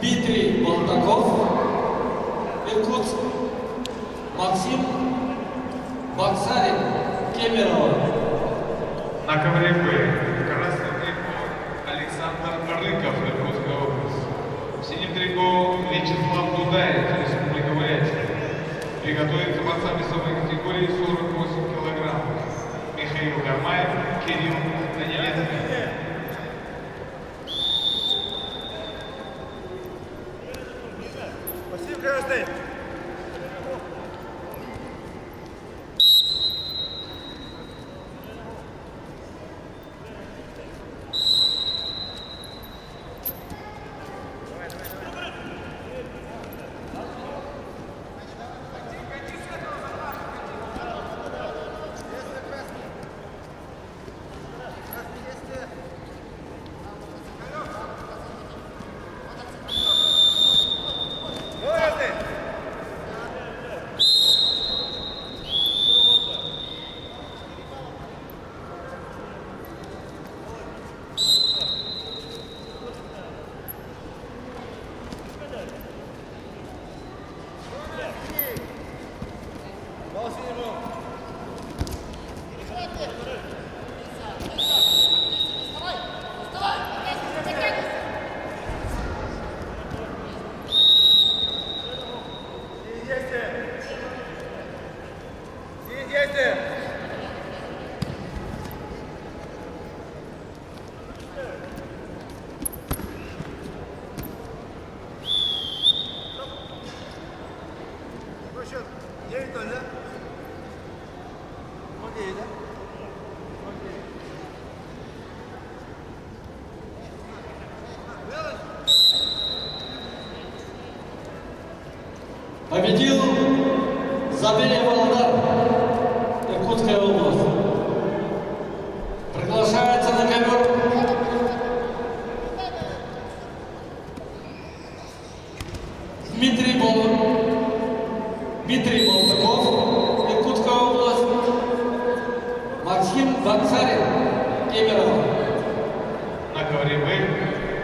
Дмитрий Болтаков, Иркутск. Максим Баксарин, Кемерово. На ковре Б. Красный трико Александр Рыков, Иркутская область. В синем трико Вячеслав Дудаев, Республика Бурятия. Приготовиться борцам весовой категории 48 килограмм. Михаил Гармаев, Кирилл Данилецкий. Спасибо, каждый. Победил Забелев Володар, Иркутская область. Приглашается на ковер Дмитрий Болтаков, Иркутская область. Максим Баксарин, Кемерово. На ковре Б.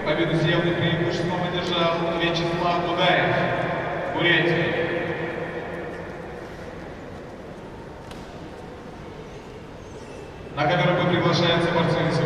Победу с явным преимуществом одержал Вячеслав Дудаев, Бурятия. На ковер Б приглашается борцы